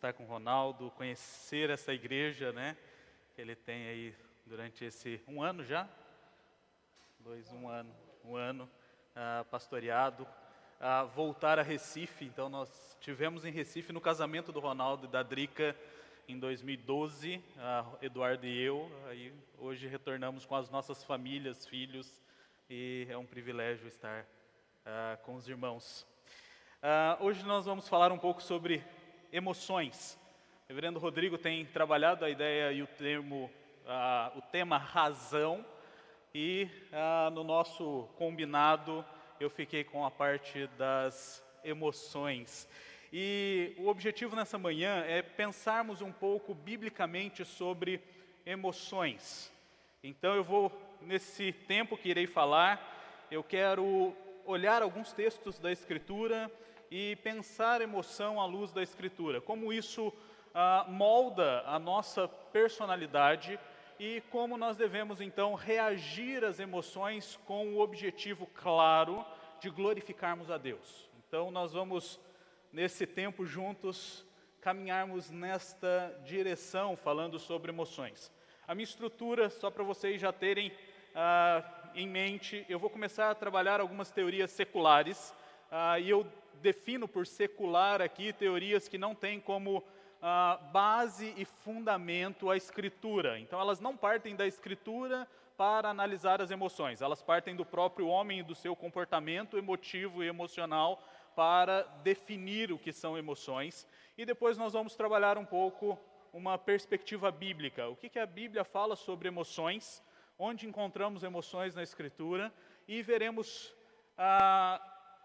estar com o Ronaldo, conhecer essa igreja, né? Que ele tem aí durante esse um ano já, um ano pastoreado, voltar a Recife. Então nós tivemos em Recife no casamento do Ronaldo e da Drica em 2012, Eduardo e eu. Aí hoje retornamos com as nossas famílias, filhos, e é um privilégio estar com os irmãos. Hoje nós vamos falar um pouco sobre emoções. O reverendo Rodrigo tem trabalhado a ideia e o tema razão, e no nosso combinado eu fiquei com a parte das emoções. E o objetivo nessa manhã é pensarmos um pouco biblicamente sobre emoções. Então eu vou, nesse tempo que irei falar, eu quero olhar alguns textos da Escritura e pensar emoção à luz da Escritura, como isso molda a nossa personalidade e como nós devemos então reagir às emoções com o objetivo claro de glorificarmos a Deus. Então nós vamos, nesse tempo juntos, caminharmos nesta direção falando sobre emoções. A minha estrutura, só para vocês já terem em mente, eu vou começar a trabalhar algumas teorias seculares, e eu defino por secular aqui teorias que não têm como base e fundamento a Escritura. Então elas não partem da Escritura para analisar as emoções, elas partem do próprio homem e do seu comportamento emotivo e emocional para definir o que são emoções. E depois nós vamos trabalhar um pouco uma perspectiva bíblica. O que a Bíblia fala sobre emoções, onde encontramos emoções na Escritura, e veremos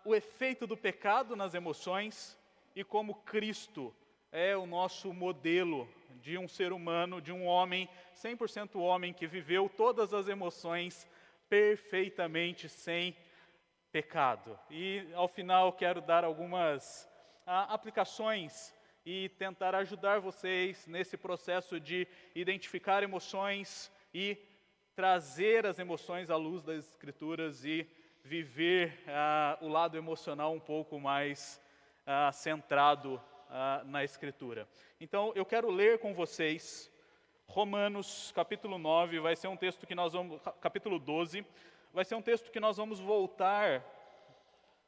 o efeito do pecado nas emoções e como Cristo é o nosso modelo de um ser humano, de um homem, 100% homem, que viveu todas as emoções perfeitamente sem pecado. E ao final quero dar algumas aplicações e tentar ajudar vocês nesse processo de identificar emoções e trazer as emoções à luz das Escrituras e viver o lado emocional um pouco mais centrado na Escritura. Então eu quero ler com vocês Romanos capítulo 9, vai ser um texto que nós vamos, capítulo 12, vai ser um texto que nós vamos voltar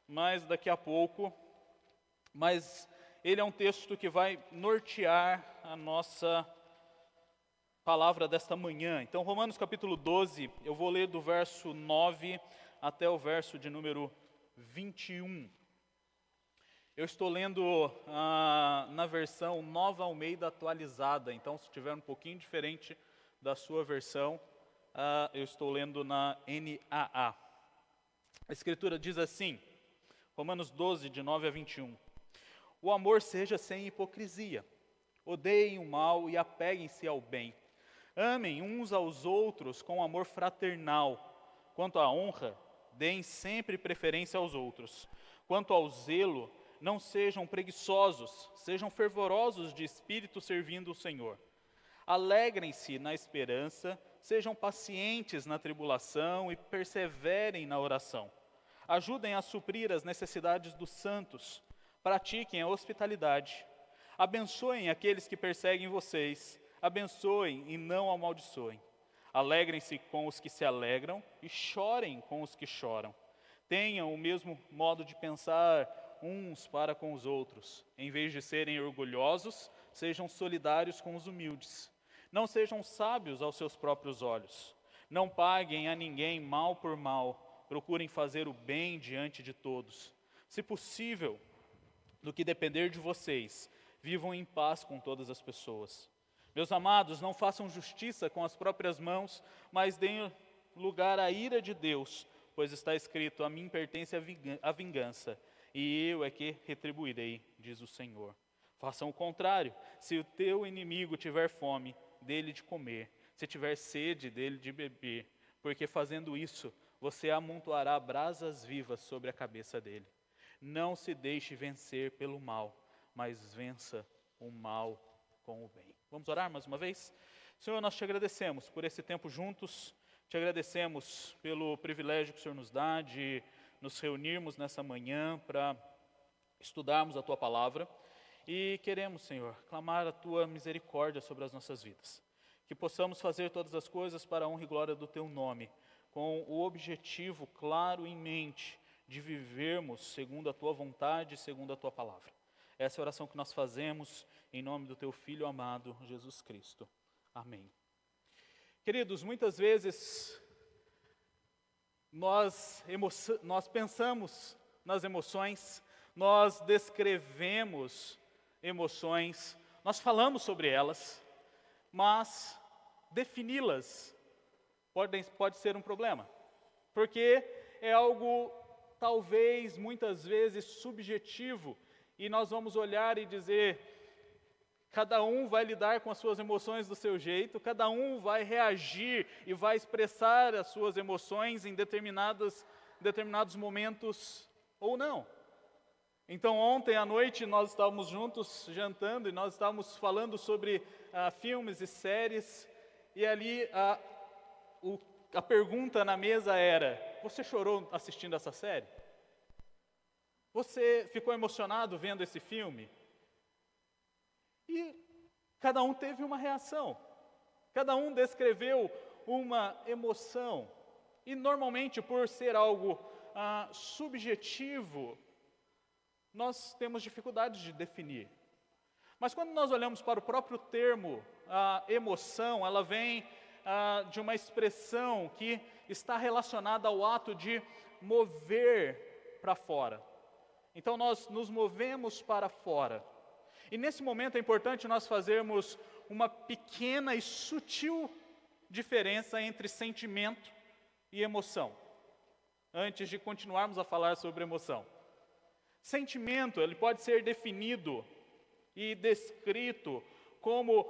mais daqui a pouco, mas ele é um texto que vai nortear a nossa palavra desta manhã. Então Romanos capítulo 12, eu vou ler do verso 9 até o verso de número 21. Eu estou lendo na versão Nova Almeida atualizada, então se tiver um pouquinho diferente da sua versão, eu estou lendo na NAA. A Escritura diz assim, Romanos 12, de 9 a 21. O amor seja sem hipocrisia, odeiem o mal e apeguem-se ao bem. Amem uns aos outros com amor fraternal. Quanto à honra, deem sempre preferência aos outros. Quanto ao zelo, não sejam preguiçosos, sejam fervorosos de espírito servindo o Senhor. Alegrem-se na esperança, sejam pacientes na tribulação e perseverem na oração. Ajudem a suprir as necessidades dos santos, pratiquem a hospitalidade. Abençoem aqueles que perseguem vocês, abençoem e não amaldiçoem. Alegrem-se com os que se alegram e chorem com os que choram. Tenham o mesmo modo de pensar uns para com os outros. Em vez de serem orgulhosos, sejam solidários com os humildes. Não sejam sábios aos seus próprios olhos. Não paguem a ninguém mal por mal. Procurem fazer o bem diante de todos. Se possível, no que depender de vocês, vivam em paz com todas as pessoas. Meus amados, não façam justiça com as próprias mãos, mas deem lugar à ira de Deus, pois está escrito, a mim pertence a vingança, e eu é que retribuirei, diz o Senhor. Façam o contrário, se o teu inimigo tiver fome, dê-lhe de comer, se tiver sede, dê-lhe de beber, porque fazendo isso, você amontoará brasas vivas sobre a cabeça dele. Não se deixe vencer pelo mal, mas vença o mal com o bem. Vamos orar mais uma vez? Senhor, nós te agradecemos por esse tempo juntos, te agradecemos pelo privilégio que o Senhor nos dá de nos reunirmos nessa manhã para estudarmos a Tua Palavra. E queremos, Senhor, clamar a Tua misericórdia sobre as nossas vidas. Que possamos fazer todas as coisas para a honra e glória do Teu nome, com o objetivo claro em mente de vivermos segundo a Tua vontade e segundo a Tua palavra. Essa é a oração que nós fazemos em nome do Teu Filho amado, Jesus Cristo. Amém. Queridos, muitas vezes nós pensamos nas emoções, nós descrevemos emoções, nós falamos sobre elas, mas defini-las pode ser um problema, porque é algo talvez muitas vezes subjetivo, e nós vamos olhar e dizer, cada um vai lidar com as suas emoções do seu jeito, cada um vai reagir e vai expressar as suas emoções em determinados momentos ou não. Então ontem à noite nós estávamos juntos jantando e nós estávamos falando sobre filmes e séries, e ali a pergunta na mesa era: você chorou assistindo essa série? Você ficou emocionado vendo esse filme? E cada um teve uma reação, cada um descreveu uma emoção, e normalmente por ser algo subjetivo, nós temos dificuldade de definir. Mas quando nós olhamos para o próprio termo, a emoção, ela vem de uma expressão que está relacionada ao ato de mover para fora. Então nós nos movemos para fora. E nesse momento é importante nós fazermos uma pequena e sutil diferença entre sentimento e emoção, antes de continuarmos a falar sobre emoção. Sentimento, ele pode ser definido e descrito como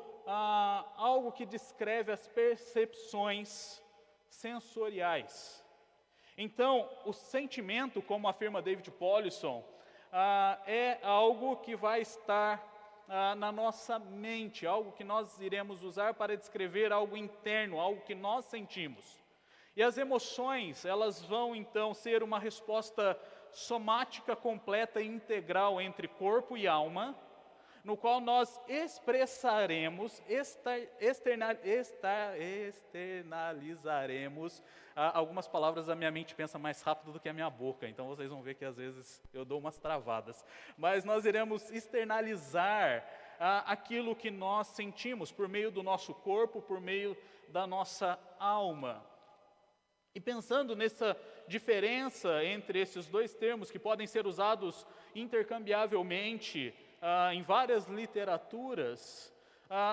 algo que descreve as percepções sensoriais. Então, o sentimento, como afirma David Powlison, é algo que vai estar na nossa mente, algo que nós iremos usar para descrever algo interno, algo que nós sentimos. E as emoções, elas vão então ser uma resposta somática completa e integral entre corpo e alma, no qual nós expressaremos, externalizaremos. Algumas palavras a minha mente pensa mais rápido do que a minha boca, então vocês vão ver que às vezes eu dou umas travadas. Mas nós iremos externalizar aquilo que nós sentimos por meio do nosso corpo, por meio da nossa alma. E pensando nessa diferença entre esses dois termos, que podem ser usados intercambiavelmente em várias literaturas,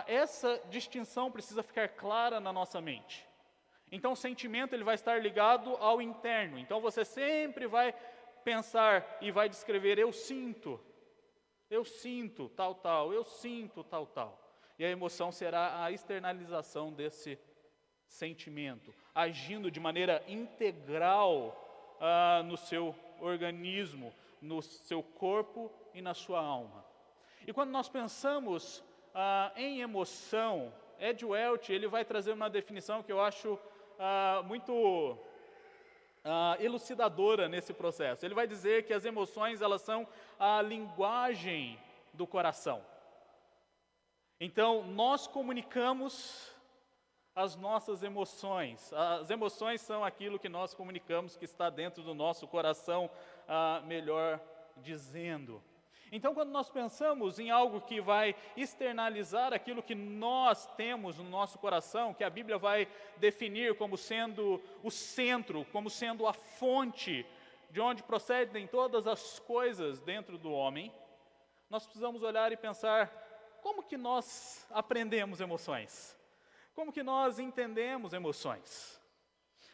essa distinção precisa ficar clara na nossa mente. Então o sentimento ele vai estar ligado ao interno. Então você sempre vai pensar e vai descrever: eu sinto tal, tal, eu sinto tal, tal. E a emoção será a externalização desse sentimento, agindo de maneira integral no seu organismo, no seu corpo e na sua alma. E quando nós pensamos em emoção, Ed Welch ele vai trazer uma definição que eu acho muito elucidadora nesse processo. Ele vai dizer que as emoções elas são a linguagem do coração. Então nós comunicamos as nossas emoções. As emoções são aquilo que nós comunicamos que está dentro do nosso coração, melhor dizendo. Então, quando nós pensamos em algo que vai externalizar aquilo que nós temos no nosso coração, que a Bíblia vai definir como sendo o centro, como sendo a fonte de onde procedem todas as coisas dentro do homem, nós precisamos olhar e pensar: como que nós aprendemos emoções? Como que nós entendemos emoções?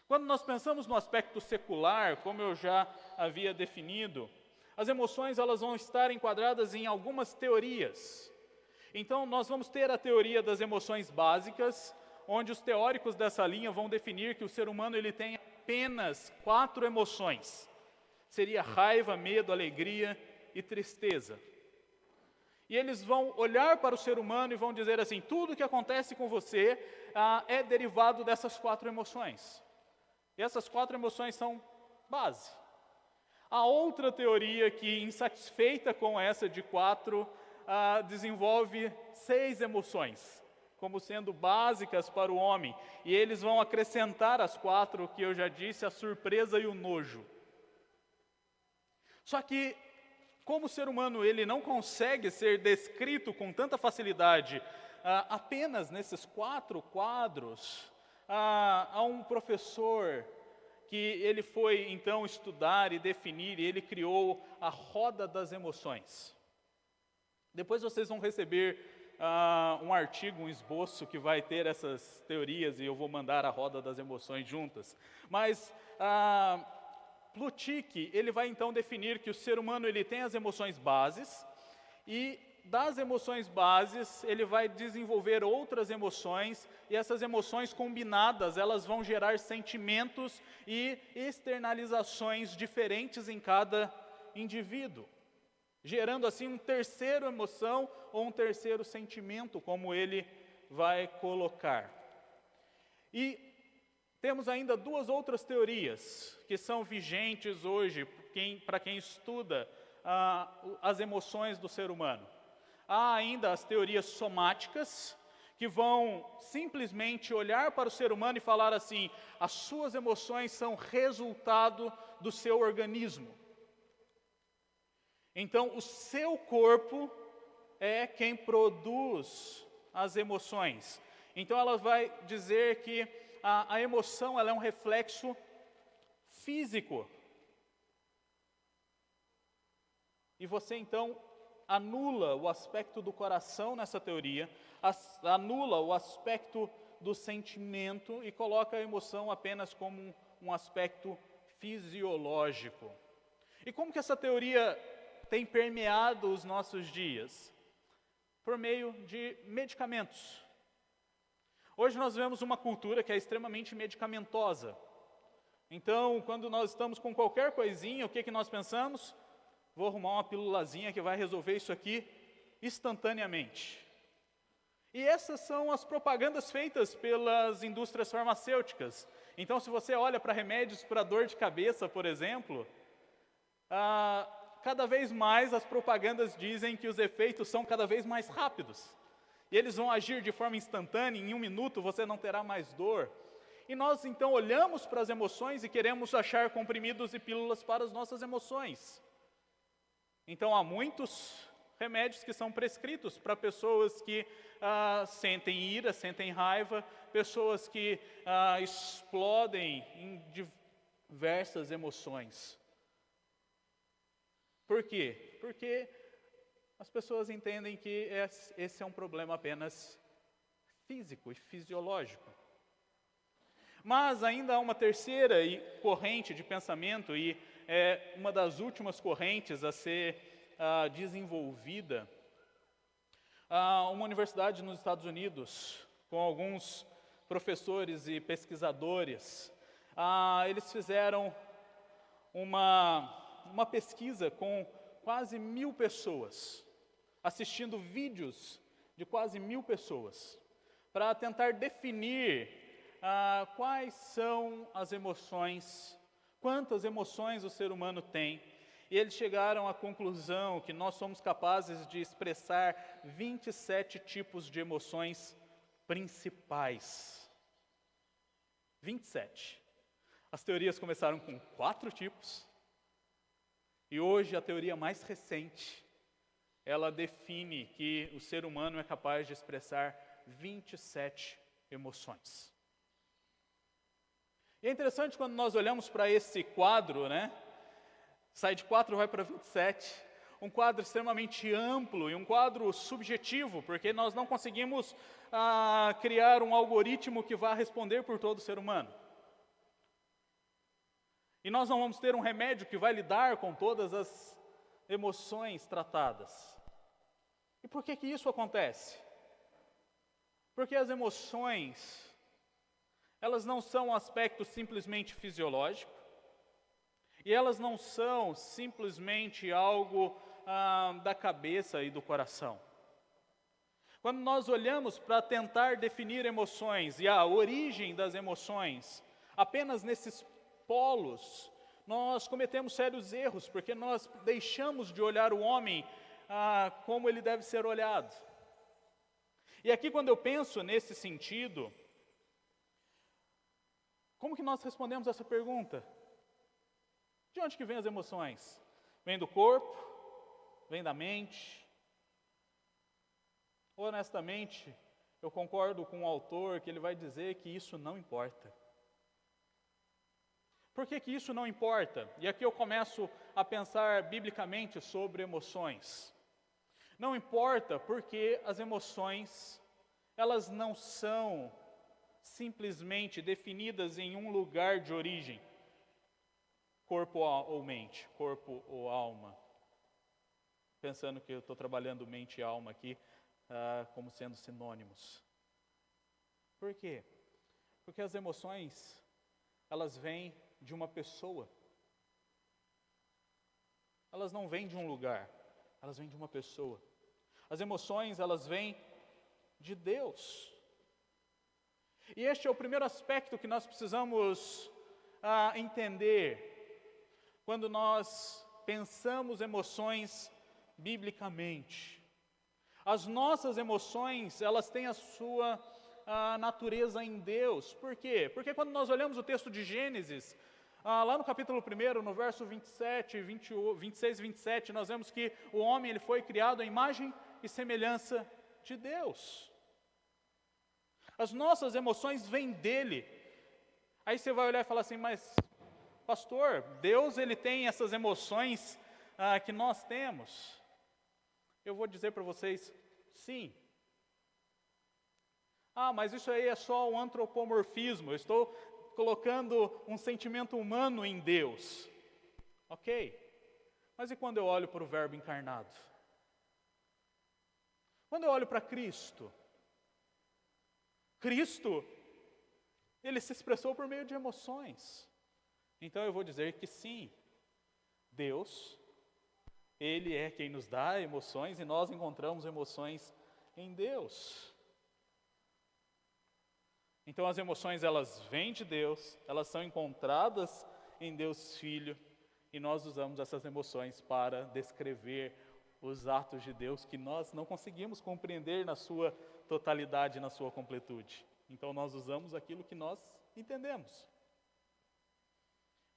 Quando nós pensamos no aspecto secular, como eu já havia definido, as emoções elas vão estar enquadradas em algumas teorias. Então nós vamos ter a teoria das emoções básicas, onde os teóricos dessa linha vão definir que o ser humano ele tem apenas 4 emoções. Seria raiva, medo, alegria e tristeza. E eles vão olhar para o ser humano e vão dizer assim: tudo que acontece com você é derivado dessas 4 emoções. E essas 4 emoções são base. A outra teoria que, insatisfeita com essa de 4, desenvolve 6 emoções, como sendo básicas para o homem. E eles vão acrescentar as 4 que eu já disse, a surpresa e o nojo. Só que, como o ser humano ele não consegue ser descrito com tanta facilidade apenas nesses 4 quadros, há um professor que ele foi então estudar e definir, e ele criou a roda das emoções. Depois vocês vão receber um artigo, um esboço que vai ter essas teorias, e eu vou mandar a roda das emoções juntas. Mas Plutchik, ele vai então definir que o ser humano ele tem as emoções bases, e das emoções bases ele vai desenvolver outras emoções, e essas emoções combinadas, elas vão gerar sentimentos e externalizações diferentes em cada indivíduo, gerando assim um terceiro emoção ou um terceiro sentimento, como ele vai colocar. E temos ainda 2 outras teorias que são vigentes hoje para quem estuda as emoções do ser humano. Há ainda as teorias somáticas, que vão simplesmente olhar para o ser humano e falar assim: as suas emoções são resultado do seu organismo. Então, o seu corpo é quem produz as emoções. Então, ela vai dizer que a emoção ela é um reflexo físico. E você, então, anula o aspecto do coração nessa teoria, anula o aspecto do sentimento e coloca a emoção apenas como um aspecto fisiológico. E como que essa teoria tem permeado os nossos dias? Por meio de medicamentos. Hoje nós vemos uma cultura que é extremamente medicamentosa. Então, quando nós estamos com qualquer coisinha, o que nós pensamos? Vou arrumar uma pílulazinha que vai resolver isso aqui instantaneamente. E essas são as propagandas feitas pelas indústrias farmacêuticas. Então, se você olha para remédios para dor de cabeça, por exemplo, cada vez mais as propagandas dizem que os efeitos são cada vez mais rápidos. E eles vão agir de forma instantânea, em 1 minuto você não terá mais dor. E nós então olhamos para as emoções e queremos achar comprimidos e pílulas para as nossas emoções. Então há muitos remédios que são prescritos para pessoas que sentem ira, sentem raiva, pessoas que explodem em diversas emoções. Por quê? Porque as pessoas entendem que esse é um problema apenas físico e fisiológico. Mas ainda há uma terceira corrente de pensamento, e é uma das últimas correntes a ser desenvolvida. Uma universidade nos Estados Unidos, com alguns professores e pesquisadores, eles fizeram uma pesquisa com quase 1.000 pessoas, assistindo vídeos de quase 1.000 pessoas, para tentar definir quais são as emoções, quantas emoções o ser humano tem. E eles chegaram à conclusão que nós somos capazes de expressar 27 tipos de emoções principais. 27. As teorias começaram com 4 tipos, e hoje a teoria mais recente, ela define que o ser humano é capaz de expressar 27 emoções. E é interessante quando nós olhamos para esse quadro, né? Sai de 4, vai para 27, um quadro extremamente amplo e um quadro subjetivo, porque nós não conseguimos criar um algoritmo que vá responder por todo ser humano. E nós não vamos ter um remédio que vai lidar com todas as emoções tratadas. E por que isso acontece? Porque as emoções, elas não são um aspecto simplesmente fisiológico, e elas não são simplesmente algo da cabeça e do coração. Quando nós olhamos para tentar definir emoções e a origem das emoções, apenas nesses polos, nós cometemos sérios erros, porque nós deixamos de olhar o homem como ele deve ser olhado. E aqui, quando eu penso nesse sentido, como que nós respondemos essa pergunta? De onde que vêm as emoções? Vem do corpo? Vem da mente? Honestamente, eu concordo com o autor que ele vai dizer que isso não importa. Por que que isso não importa? E aqui eu começo a pensar biblicamente sobre emoções. Não importa porque as emoções, elas não são simplesmente definidas em um lugar de origem, corpo ou mente, corpo ou alma. Pensando que eu estou trabalhando mente e alma aqui como sendo sinônimos. Por quê? Porque as emoções, elas vêm de uma pessoa. Elas não vêm de um lugar, elas vêm de uma pessoa. As emoções, elas vêm de Deus. E este é o primeiro aspecto que nós precisamos entender quando nós pensamos emoções biblicamente. As nossas emoções, elas têm a sua natureza em Deus. Por quê? Porque quando nós olhamos o texto de Gênesis, lá no capítulo 1, no verso 27, 26 e 27, nós vemos que o homem ele foi criado à imagem e semelhança de Deus. As nossas emoções vêm dele. Aí você vai olhar e falar assim, mas pastor, Deus ele tem essas emoções que nós temos? Eu vou dizer para vocês, sim. Mas isso aí é só um antropomorfismo, eu estou colocando um sentimento humano em Deus. Ok, mas e quando eu olho para o Verbo encarnado? Quando eu olho para Cristo, ele se expressou por meio de emoções. Então eu vou dizer que sim, Deus, ele é quem nos dá emoções e nós encontramos emoções em Deus. Então as emoções elas vêm de Deus, elas são encontradas em Deus Filho e nós usamos essas emoções para descrever os atos de Deus que nós não conseguimos compreender na sua totalidade, na sua completude. Então nós usamos aquilo que nós entendemos.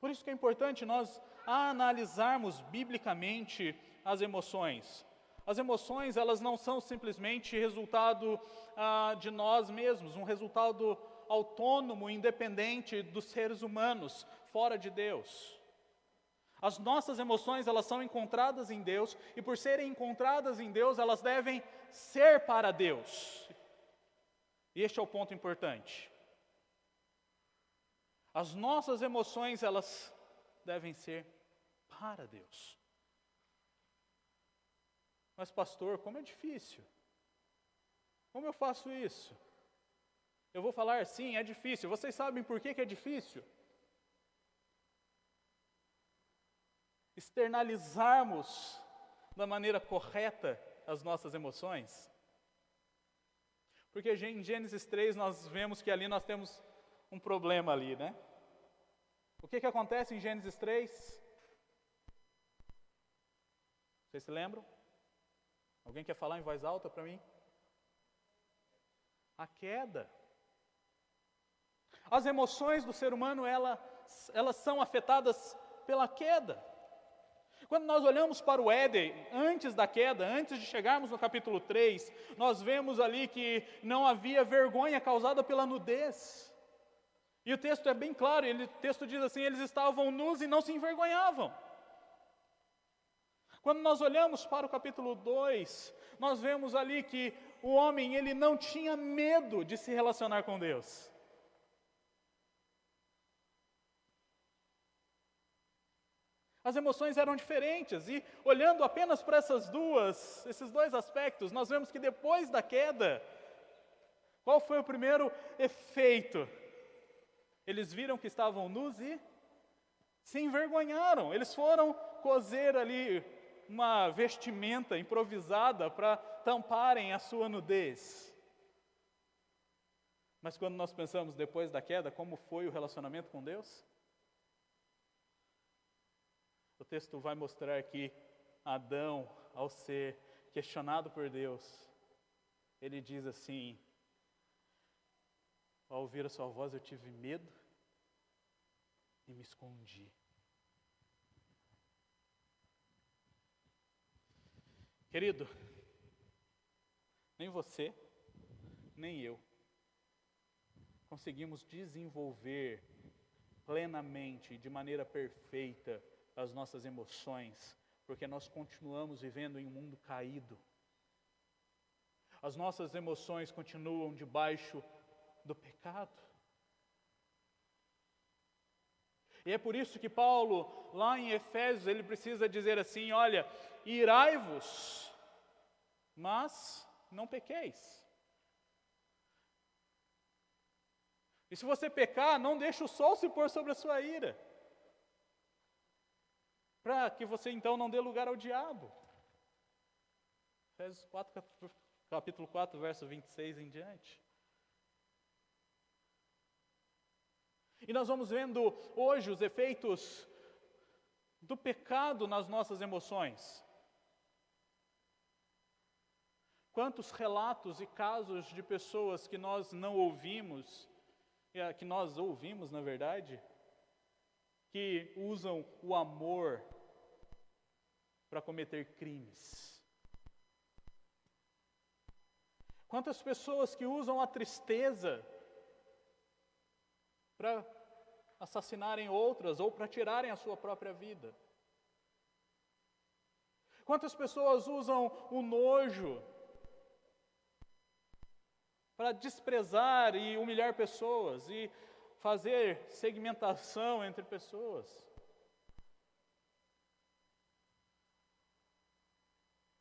Por isso que é importante nós analisarmos biblicamente as emoções. As emoções, elas não são simplesmente resultado de nós mesmos, um resultado autônomo, independente dos seres humanos, fora de Deus. As nossas emoções, elas são encontradas em Deus, e por serem encontradas em Deus, elas devem ser para Deus. E este é o ponto importante. As nossas emoções, elas devem ser para Deus. Mas pastor, como é difícil. Como eu faço isso? Eu vou falar sim, é difícil. Vocês sabem por que é difícil? Externalizarmos da maneira correta as nossas emoções. Porque em Gênesis 3 nós vemos que ali nós temos um problema ali, né? O que acontece em Gênesis 3? Vocês se lembram? Alguém quer falar em voz alta para mim? A queda. As emoções do ser humano, elas são afetadas pela queda. Quando nós olhamos para o Éden, antes da queda, antes de chegarmos no capítulo 3, nós vemos ali que não havia vergonha causada pela nudez. E o texto é bem claro, o texto diz assim, eles estavam nus e não se envergonhavam. Quando nós olhamos para o capítulo 2, nós vemos ali que o homem, ele não tinha medo de se relacionar com Deus. As emoções eram diferentes, e olhando apenas para esses dois aspectos, nós vemos que depois da queda, qual foi o primeiro efeito? Eles viram que estavam nus e se envergonharam. Eles foram coser ali uma vestimenta improvisada para tamparem a sua nudez. Mas quando nós pensamos depois da queda, como foi o relacionamento com Deus? O texto vai mostrar que Adão, ao ser questionado por Deus, ele diz assim: ao ouvir a sua voz eu tive medo e me escondi. Querido, nem você, nem eu conseguimos desenvolver plenamente e de maneira perfeita as nossas emoções, porque nós continuamos vivendo em um mundo caído. As nossas emoções continuam debaixo do pecado. E é por isso que Paulo, lá em Efésios, ele precisa dizer assim: olha, irai-vos, mas não pequeis. E se você pecar, não deixe o sol se pôr sobre a sua ira, para que você então não dê lugar ao diabo. Efésios 4, capítulo 4, verso 26 em diante. E nós vamos vendo hoje os efeitos do pecado nas nossas emoções. Quantos relatos e casos de pessoas que nós não ouvimos, que nós ouvimos na verdade, que usam o amor para cometer crimes. Quantas pessoas que usam a tristeza para assassinarem outras ou para tirarem a sua própria vida. Quantas pessoas usam o nojo para desprezar e humilhar pessoas e fazer segmentação entre pessoas.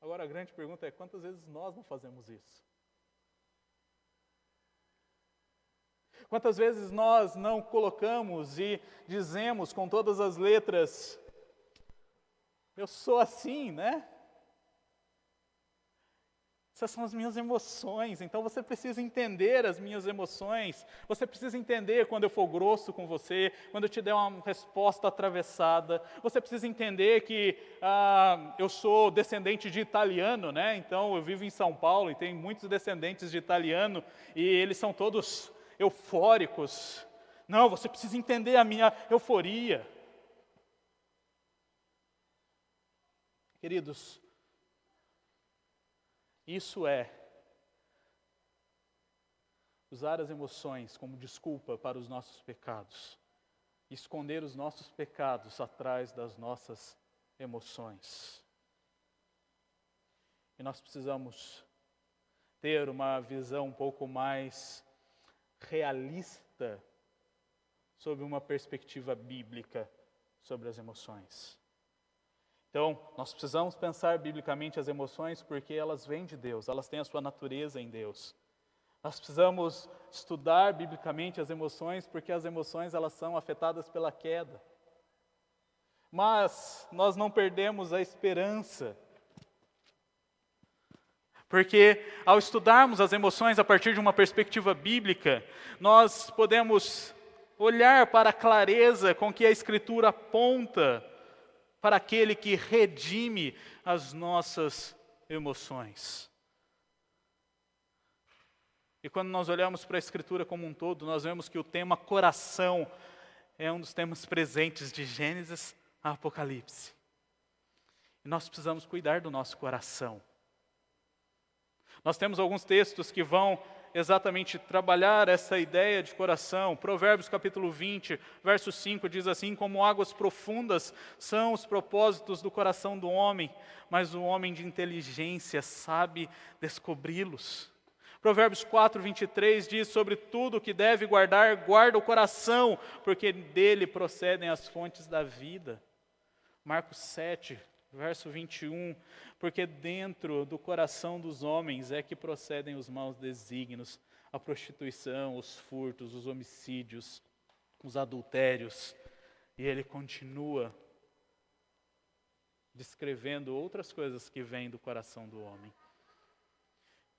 Agora a grande pergunta é: quantas vezes nós não fazemos isso? Quantas vezes nós não colocamos e dizemos com todas as letras: eu sou assim, né? Essas são as minhas emoções, então você precisa entender as minhas emoções. Você precisa entender quando eu for grosso com você, quando eu te der uma resposta atravessada. Você precisa entender que eu sou descendente de italiano, né? Então eu vivo em São Paulo e tem muitos descendentes de italiano e eles são todos eufóricos. Não, você precisa entender a minha euforia. Queridos, isso é usar as emoções como desculpa para os nossos pecados, esconder os nossos pecados atrás das nossas emoções. E nós precisamos ter uma visão um pouco mais realista sobre uma perspectiva bíblica sobre as emoções. Então, nós precisamos pensar biblicamente as emoções porque elas vêm de Deus, elas têm a sua natureza em Deus. Nós precisamos estudar biblicamente as emoções porque as emoções elas são afetadas pela queda. Mas nós não perdemos a esperança. Porque ao estudarmos as emoções a partir de uma perspectiva bíblica, nós podemos olhar para a clareza com que a Escritura aponta para aquele que redime as nossas emoções. E quando nós olhamos para a Escritura como um todo, nós vemos que o tema coração é um dos temas presentes de Gênesis a Apocalipse. E nós precisamos cuidar do nosso coração. Nós temos alguns textos que vão exatamente trabalhar essa ideia de coração. Provérbios capítulo 20, verso 5 diz assim: como águas profundas são os propósitos do coração do homem, mas o homem de inteligência sabe descobri-los. Provérbios 4, 23 diz: sobre tudo que deve guardar, guarda o coração, porque dele procedem as fontes da vida. Marcos 7, verso 21, porque dentro do coração dos homens é que procedem os maus desígnios, a prostituição, os furtos, os homicídios, os adultérios. E ele continua descrevendo outras coisas que vêm do coração do homem.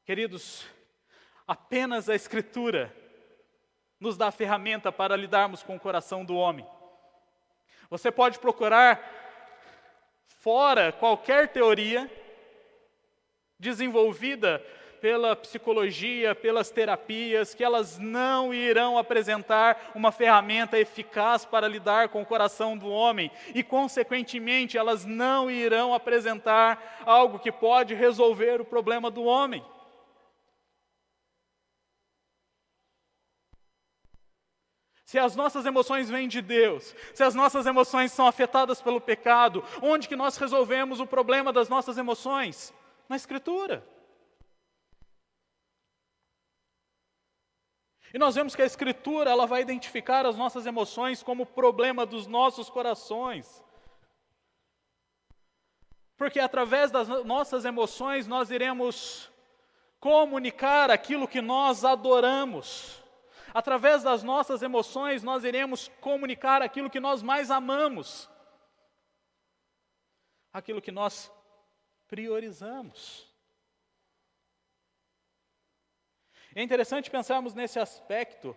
Queridos, apenas a Escritura nos dá a ferramenta para lidarmos com o coração do homem. Você pode procurar fora qualquer teoria, desenvolvida pela psicologia, pelas terapias, que elas não irão apresentar uma ferramenta eficaz para lidar com o coração do homem e, consequentemente, elas não irão apresentar algo que pode resolver o problema do homem. Se as nossas emoções vêm de Deus, se as nossas emoções são afetadas pelo pecado, onde que nós resolvemos o problema das nossas emoções? Na Escritura. E nós vemos que a Escritura, ela vai identificar as nossas emoções como problema dos nossos corações. Porque através das nossas emoções nós iremos comunicar aquilo que nós adoramos. Através das nossas emoções nós iremos comunicar aquilo que nós mais amamos. Aquilo que nós priorizamos. É interessante pensarmos nesse aspecto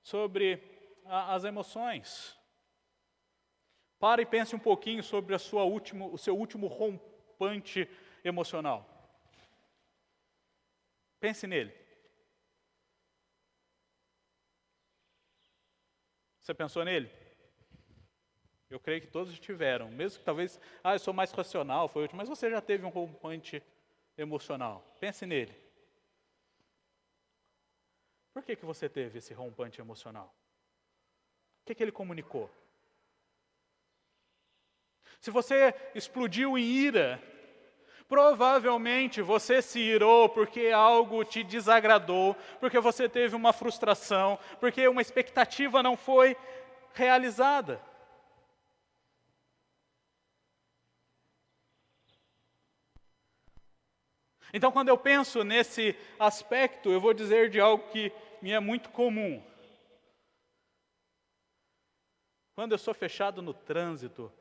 sobre as emoções. Pare e pense um pouquinho sobre o seu último rompante emocional. Pense nele. Você pensou nele? Eu creio que todos tiveram, mesmo que talvez, eu sou mais racional, foi o último, mas você já teve um rompante emocional. Pense nele. Por que você teve esse rompante emocional? O que ele comunicou? Se você explodiu em ira, provavelmente você se irou porque algo te desagradou, porque você teve uma frustração, porque uma expectativa não foi realizada. Então, quando eu penso nesse aspecto, eu vou dizer de algo que me é muito comum. Quando eu sou fechado no trânsito,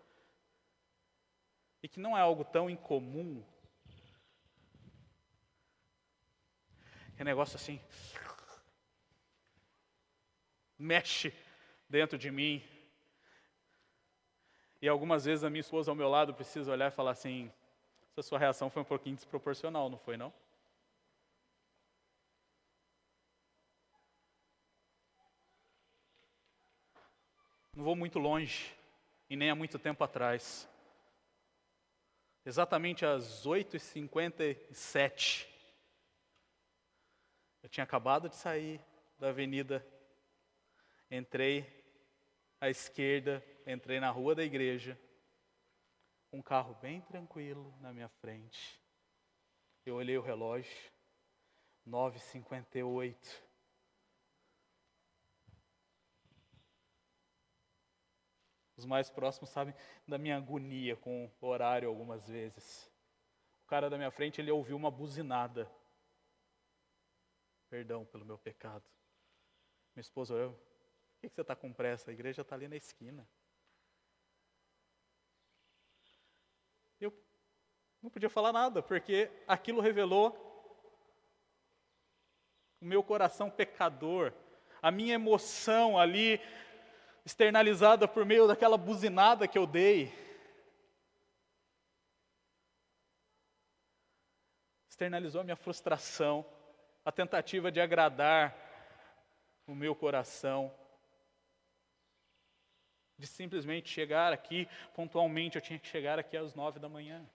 e que não é algo tão incomum, é um negócio assim, mexe dentro de mim. E algumas vezes a minha esposa ao meu lado precisa olhar e falar assim, essa sua reação foi um pouquinho desproporcional, não foi não? Não vou muito longe, e nem há muito tempo atrás. Exatamente às 8h57, eu tinha acabado de sair da avenida, entrei à esquerda, entrei na rua da igreja, um carro bem tranquilo na minha frente. Eu olhei o relógio, 9h58. Os mais próximos sabem da minha agonia com o horário algumas vezes. O cara da minha frente, ele ouviu uma buzinada. Perdão pelo meu pecado. Minha esposa, por que você está com pressa? A igreja está ali na esquina. Eu não podia falar nada, porque aquilo revelou o meu coração pecador, a minha emoção ali, externalizada por meio daquela buzinada que eu dei. Externalizou a minha frustração, a tentativa de agradar o meu coração, de simplesmente chegar aqui pontualmente. Eu tinha que chegar aqui às 9h.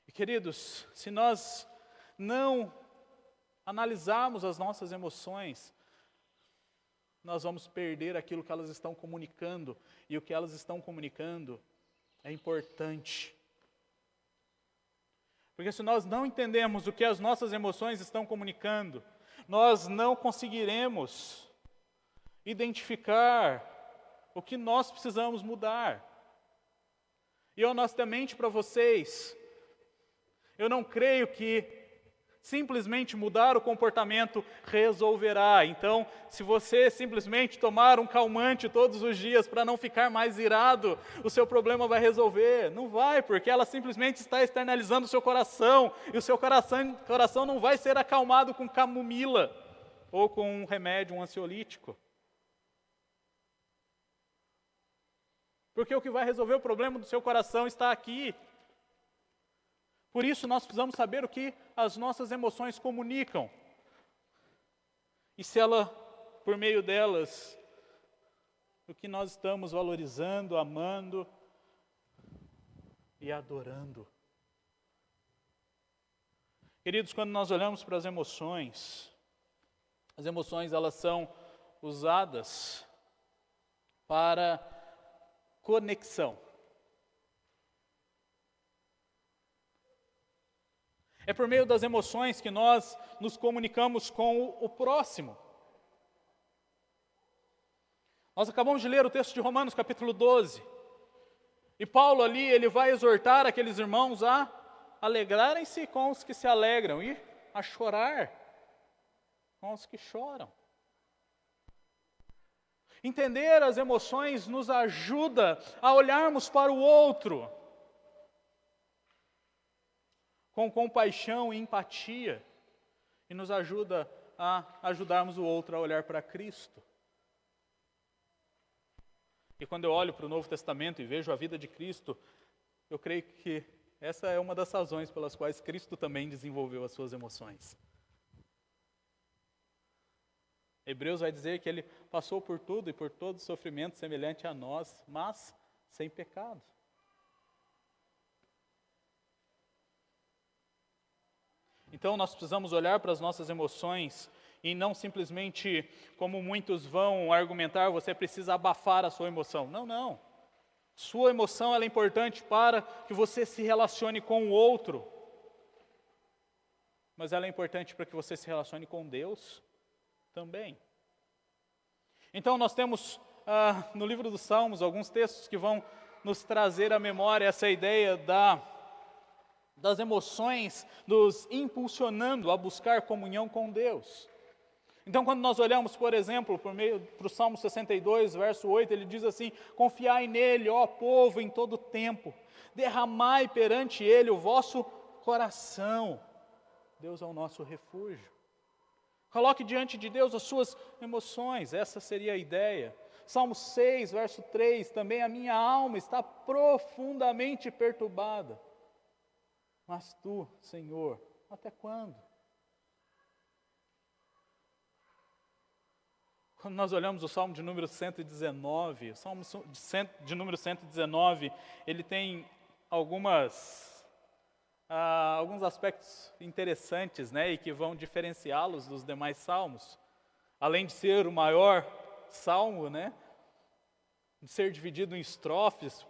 E queridos, se nós não analisarmos as nossas emoções, nós vamos perder aquilo que elas estão comunicando, e o que elas estão comunicando é importante. Porque se nós não entendemos o que as nossas emoções estão comunicando, nós não conseguiremos identificar o que nós precisamos mudar. E honestamente para vocês, eu não creio que simplesmente mudar o comportamento resolverá. Então, se você simplesmente tomar um calmante todos os dias para não ficar mais irado, o seu problema vai resolver. Não vai, porque ela simplesmente está externalizando o seu coração, e o seu coração não vai ser acalmado com camomila ou com um remédio, um ansiolítico. porque o que vai resolver o problema do seu coração está aqui. Por isso nós precisamos saber o que as nossas emoções comunicam. E se ela, por meio delas, o que nós estamos valorizando, amando e adorando. Queridos, quando nós olhamos para as emoções elas são usadas para conexão. É por meio das emoções que nós nos comunicamos com o próximo. Nós acabamos de ler o texto de Romanos, capítulo 12. E Paulo ali, ele vai exortar aqueles irmãos a alegrarem-se com os que se alegram e a chorar com os que choram. Entender as emoções nos ajuda a olharmos para o outro com compaixão e empatia, e nos ajuda a ajudarmos o outro a olhar para Cristo. E quando eu olho para o Novo Testamento e vejo a vida de Cristo, eu creio que essa é uma das razões pelas quais Cristo também desenvolveu as suas emoções. Hebreus vai dizer que ele passou por tudo e por todo sofrimento semelhante a nós, mas sem pecado. Então nós precisamos olhar para as nossas emoções e não simplesmente, como muitos vão argumentar, você precisa abafar a sua emoção. Não. Sua emoção ela é importante para que você se relacione com o outro. Mas ela é importante para que você se relacione com Deus também. Então nós temos no livro dos Salmos alguns textos que vão nos trazer à memória essa ideia das emoções nos impulsionando a buscar comunhão com Deus. Então quando nós olhamos, por exemplo, para o Salmo 62, verso 8, ele diz assim: confiai nele, ó povo, em todo tempo, derramai perante ele o vosso coração. Deus é o nosso refúgio. Coloque diante de Deus as suas emoções, essa seria a ideia. Salmo 6, verso 3, também a minha alma está profundamente perturbada. Mas tu, Senhor, até quando? Quando nós olhamos o Salmo de número 119, o Salmo de número 119, ele tem alguns aspectos interessantes, né, e que vão diferenciá-los dos demais salmos. Além de ser o maior salmo, né, de ser dividido em estrofes,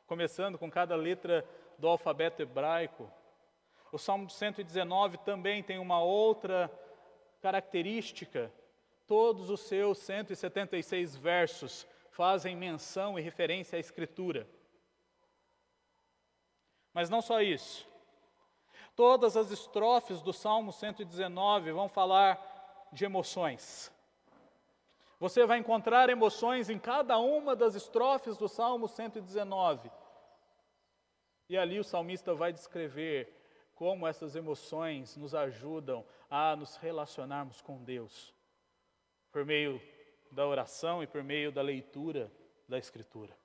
começando com cada letra do alfabeto hebraico. O Salmo de 119 também tem uma outra característica. Todos os seus 176 versos fazem menção e referência à Escritura. Mas não só isso. Todas as estrofes do Salmo 119 vão falar de emoções. Você vai encontrar emoções em cada uma das estrofes do Salmo 119. E ali o salmista vai descrever como essas emoções nos ajudam a nos relacionarmos com Deus, por meio da oração e por meio da leitura da Escritura.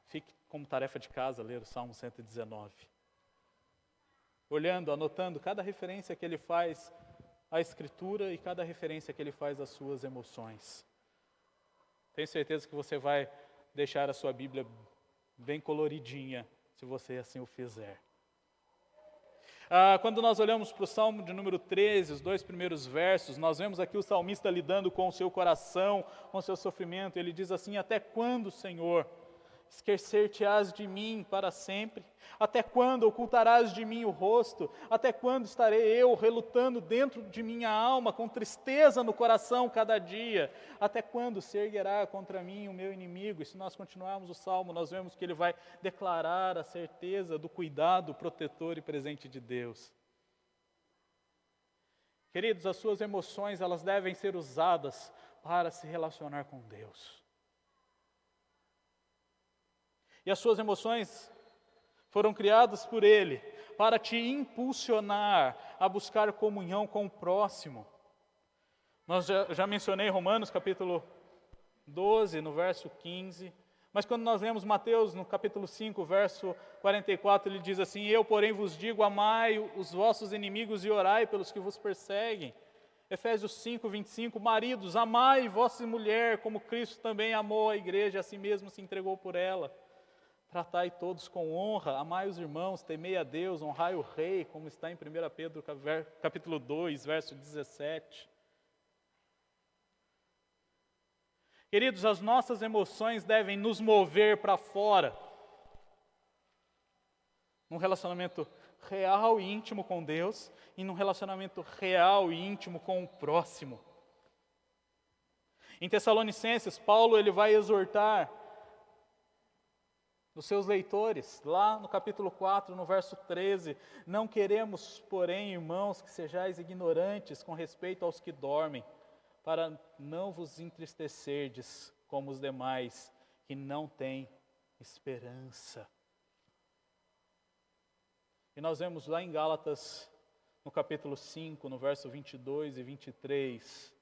Fique como tarefa de casa ler o Salmo 119. Olhando, anotando cada referência que ele faz à Escritura e cada referência que ele faz às suas emoções. Tenho certeza que você vai deixar a sua Bíblia bem coloridinha, se você assim o fizer. Quando nós olhamos para o Salmo de número 13, os 2 primeiros versos, nós vemos aqui o salmista lidando com o seu coração, com o seu sofrimento. Ele diz assim: até quando, Senhor, esquecer-te-ás de mim para sempre? Até quando ocultarás de mim o rosto? Até quando estarei eu relutando dentro de minha alma, com tristeza no coração cada dia? Até quando se erguerá contra mim o meu inimigo? E se nós continuarmos o Salmo, nós vemos que ele vai declarar a certeza do cuidado protetor e presente de Deus. Queridos, as suas emoções, elas devem ser usadas para se relacionar com Deus. E as suas emoções foram criadas por Ele para te impulsionar a buscar comunhão com o próximo. Nós já mencionei Romanos capítulo 12, no verso 15. Mas quando nós lemos Mateus, no capítulo 5, verso 44, ele diz assim: eu, porém, vos digo, amai os vossos inimigos e orai pelos que vos perseguem. Efésios 5, 25, maridos, amai vossa mulher, como Cristo também amou a igreja, a si mesmo se entregou por ela. Tratai todos com honra, amai os irmãos, temei a Deus, honrai o rei, como está em 1 Pedro, capítulo 2, verso 17. Queridos, as nossas emoções devem nos mover para fora, num relacionamento real e íntimo com Deus, e num relacionamento real e íntimo com o próximo. Em Tessalonicenses, Paulo ele vai exortar os seus leitores, lá no capítulo 4, no verso 13, não queremos, porém, irmãos, que sejais ignorantes com respeito aos que dormem, para não vos entristecerdes como os demais, que não têm esperança. E nós vemos lá em Gálatas, no capítulo 5, no verso 22 e 23,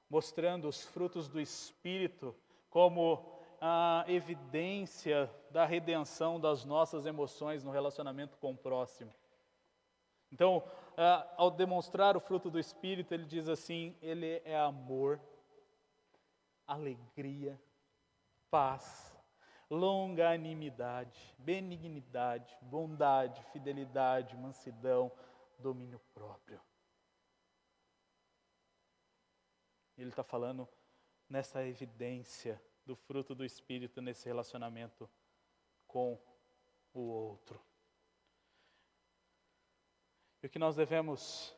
mostrando os frutos do Espírito como a evidência da redenção das nossas emoções no relacionamento com o próximo. Então, ao demonstrar o fruto do Espírito, ele diz assim, ele é amor, alegria, paz, longanimidade, benignidade, bondade, fidelidade, mansidão, domínio próprio. Ele está falando nessa evidência do fruto do Espírito nesse relacionamento com o outro. E o que nós devemos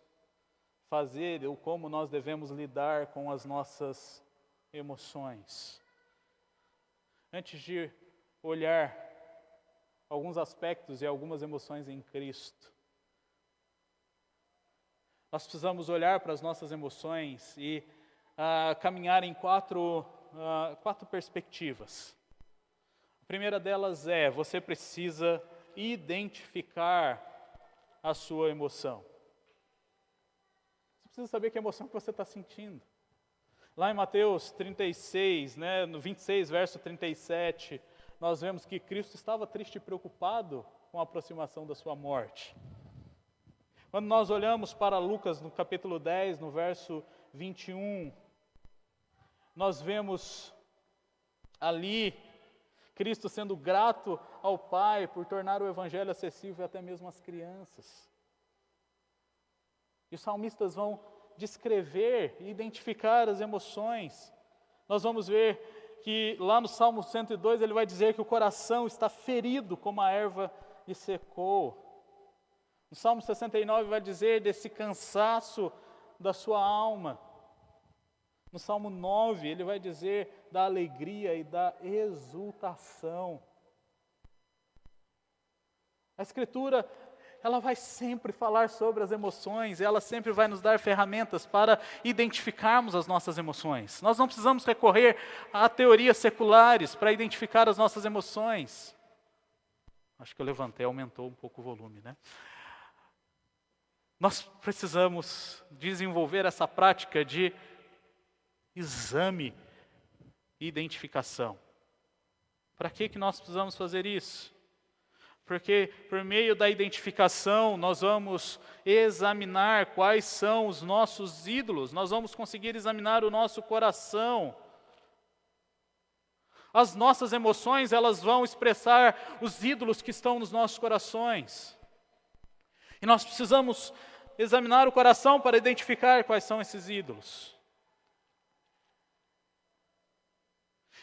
fazer, ou como nós devemos lidar com as nossas emoções. Antes de olhar alguns aspectos e algumas emoções em Cristo, nós precisamos olhar para as nossas emoções e caminhar em quatro perspectivas. A primeira delas é, você precisa identificar a sua emoção. Você precisa saber que emoção que você está sentindo. Lá em Mateus 36, no 26, verso 37, nós vemos que Cristo estava triste e preocupado com a aproximação da sua morte. Quando nós olhamos para Lucas, no capítulo 10, no verso 21, nós vemos ali Cristo sendo grato ao Pai por tornar o Evangelho acessível até mesmo às crianças. E os salmistas vão descrever e identificar as emoções. Nós vamos ver que lá no Salmo 102 ele vai dizer que o coração está ferido como a erva que secou. No Salmo 69 vai dizer desse cansaço da sua alma. No Salmo 9 ele vai dizer da alegria e da exultação. A Escritura, ela vai sempre falar sobre as emoções, ela sempre vai nos dar ferramentas para identificarmos as nossas emoções. Nós não precisamos recorrer a teorias seculares para identificar as nossas emoções. Acho que eu levantei, aumentou um pouco o volume, né? Nós precisamos desenvolver essa prática de exame e identificação. Para que nós precisamos fazer isso? Porque por meio da identificação nós vamos examinar quais são os nossos ídolos, nós vamos conseguir examinar o nosso coração. As nossas emoções, elas vão expressar os ídolos que estão nos nossos corações. E nós precisamos examinar o coração para identificar quais são esses ídolos.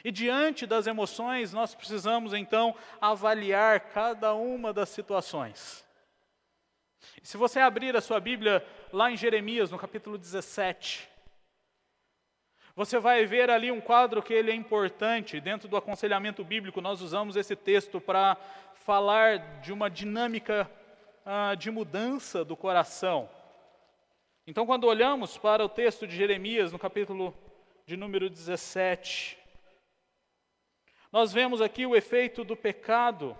E diante das emoções, nós precisamos então avaliar cada uma das situações. E se você abrir a sua Bíblia lá em Jeremias, no capítulo 17, você vai ver ali um quadro que ele é importante. Dentro do aconselhamento bíblico, nós usamos esse texto para falar de uma dinâmica de mudança do coração. Então, quando olhamos para o texto de Jeremias, no capítulo de número 17, nós vemos aqui o efeito do pecado.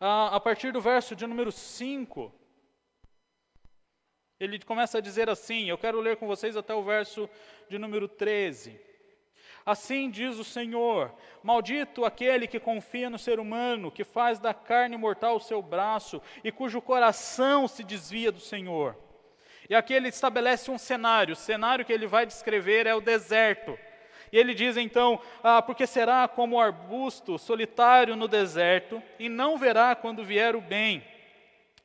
A partir do verso de número 5, ele começa a dizer assim, eu quero ler com vocês até o verso de número 13. Assim diz o Senhor, maldito aquele que confia no ser humano, que faz da carne mortal o seu braço e cujo coração se desvia do Senhor. E aqui ele estabelece um cenário, o cenário que ele vai descrever é o deserto. E ele diz então, porque será como o arbusto solitário no deserto, e não verá quando vier o bem.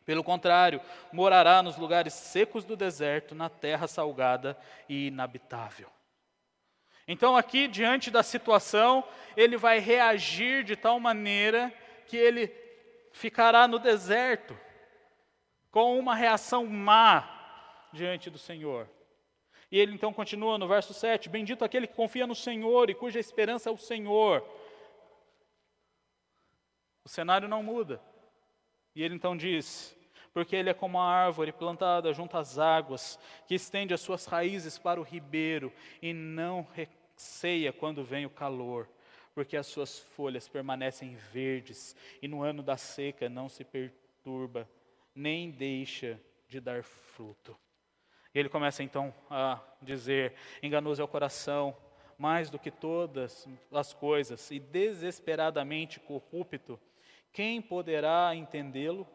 Pelo contrário, morará nos lugares secos do deserto, na terra salgada e inabitável. Então aqui, diante da situação, ele vai reagir de tal maneira que ele ficará no deserto, com uma reação má diante do Senhor. E ele então continua no verso 7, bendito aquele que confia no Senhor e cuja esperança é o Senhor. O cenário não muda. E ele então diz, porque ele é como a árvore plantada junto às águas, que estende as suas raízes para o ribeiro e não receia quando vem o calor, porque as suas folhas permanecem verdes e no ano da seca não se perturba, nem deixa de dar fruto. Ele começa então a dizer, enganoso é o coração, mais do que todas as coisas, e desesperadamente corrupto, quem poderá entendê-lo?